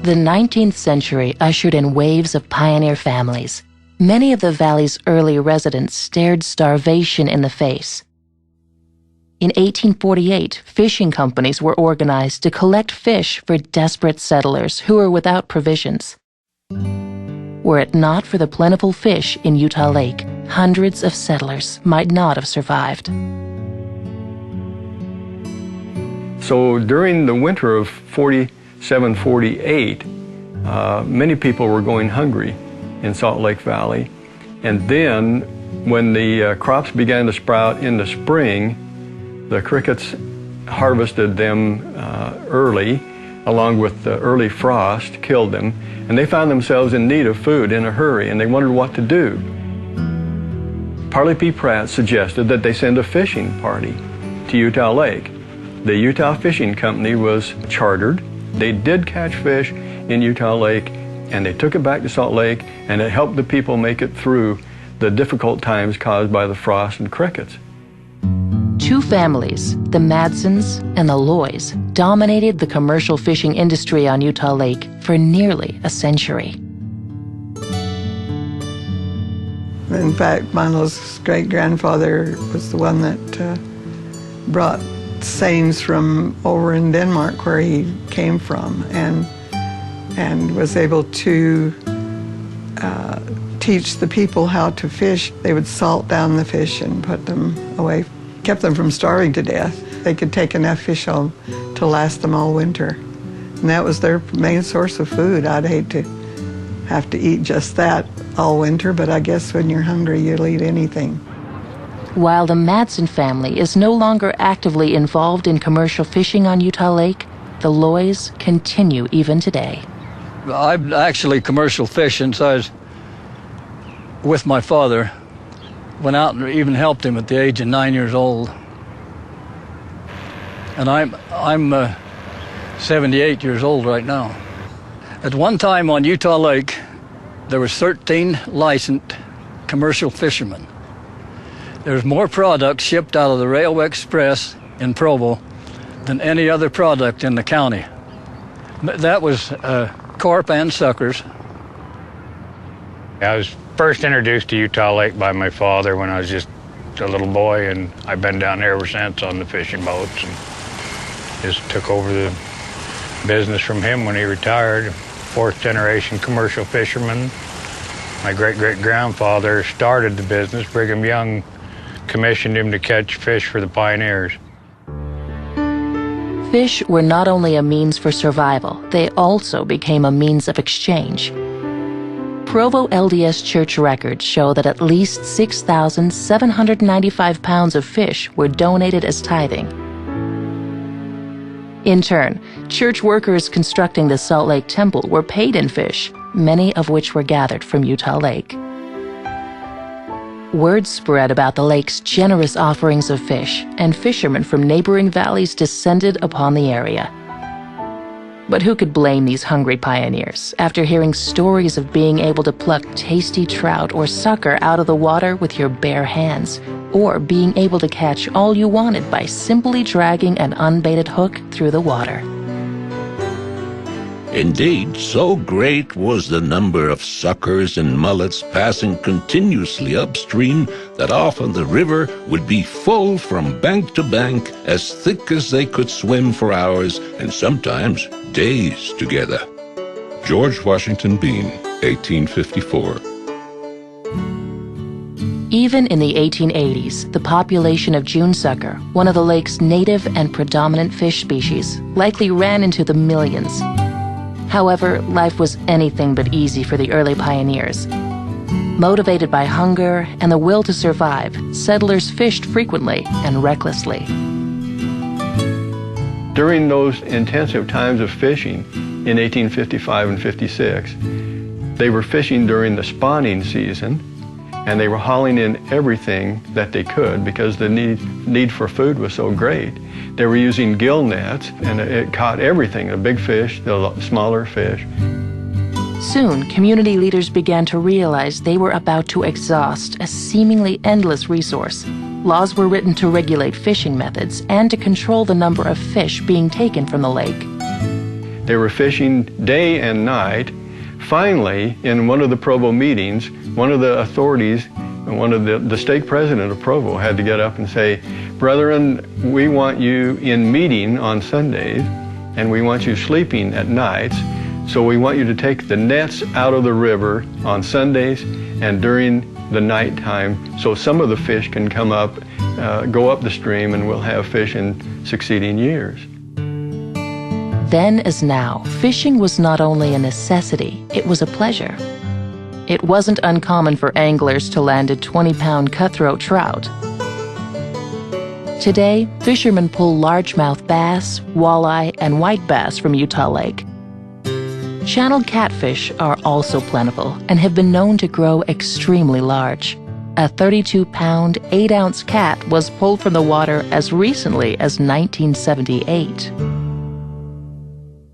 The 19th century ushered in waves of pioneer families. Many of the valley's early residents stared starvation in the face. In 1848, fishing companies were organized to collect fish for desperate settlers who were without provisions. Were it not for the plentiful fish in Utah Lake, hundreds of settlers might not have survived. So during the winter of 47-48, many people were going hungry in Salt Lake Valley. And then when the crops began to sprout in the spring, the crickets harvested them early, along with the early frost, killed them, and they found themselves in need of food in a hurry, and they wondered what to do. Parley P. Pratt suggested that they send a fishing party to Utah Lake. The Utah Fishing Company was chartered. They did catch fish in Utah Lake, and they took it back to Salt Lake, and it helped the people make it through the difficult times caused by the frost and crickets. Two families, the Madsons and the Loys, dominated the commercial fishing industry on Utah Lake for nearly a century. In fact, Milo's great-grandfather was the one that brought seines from over in Denmark, where he came from, and was able to teach the people how to fish. They would salt down the fish and put them away, kept them from starving to death. They could take enough fish home to last them all winter. And that was their main source of food. I'd hate to have to eat just that all winter, but I guess when you're hungry, you'll eat anything. While the Madsen family is no longer actively involved in commercial fishing on Utah Lake, the Loys continue even today. I've actually commercial fishing, so I was with my father. Went out and even helped him at the age of 9 years old. And I'm 78 years old right now. At one time on Utah Lake, there was 13 licensed commercial fishermen. There's more product shipped out of the Railway Express in Provo than any other product in the county. That was carp and suckers. I was first introduced to Utah Lake by my father when I was just a little boy, and I've been down there ever since on the fishing boats, and just took over the business from him when he retired. Fourth generation commercial fisherman. My great-great-grandfather started the business. Brigham Young commissioned him to catch fish for the pioneers. Fish were not only a means for survival, they also became a means of exchange. Provo LDS Church records show that at least 6,795 pounds of fish were donated as tithing. In turn, church workers constructing the Salt Lake Temple were paid in fish, many of which were gathered from Utah Lake. Word spread about the lake's generous offerings of fish, and fishermen from neighboring valleys descended upon the area. But who could blame these hungry pioneers after hearing stories of being able to pluck tasty trout or sucker out of the water with your bare hands, or being able to catch all you wanted by simply dragging an unbaited hook through the water? Indeed, so great was the number of suckers and mullets passing continuously upstream that often the river would be full from bank to bank, as thick as they could swim for hours and sometimes days together. George Washington Bean, 1854. Even in the 1880s, the population of June sucker, one of the lake's native and predominant fish species, likely ran into the millions. However, life was anything but easy for the early pioneers. Motivated by hunger and the will to survive, settlers fished frequently and recklessly. During those intensive times of fishing in 1855 and 56, they were fishing during the spawning season, and they were hauling in everything that they could because the need for food was so great. They were using gill nets, and it caught everything, the big fish, the smaller fish. Soon, community leaders began to realize they were about to exhaust a seemingly endless resource. Laws were written to regulate fishing methods and to control the number of fish being taken from the lake. They were fishing day and night. Finally, in one of the Provo meetings, one of the authorities, one of the stake president of Provo had to get up and say, "Brethren, we want you in meeting on Sundays, and we want you sleeping at nights, so we want you to take the nets out of the river on Sundays and during the nighttime, so some of the fish can come up, go up the stream, and we'll have fish in succeeding years." Then as now, fishing was not only a necessity, it was a pleasure. It wasn't uncommon for anglers to land a 20-pound cutthroat trout. Today, fishermen pull largemouth bass, walleye, and white bass from Utah Lake. Channeled catfish are also plentiful and have been known to grow extremely large. A 32-pound, 8-ounce cat was pulled from the water as recently as 1978.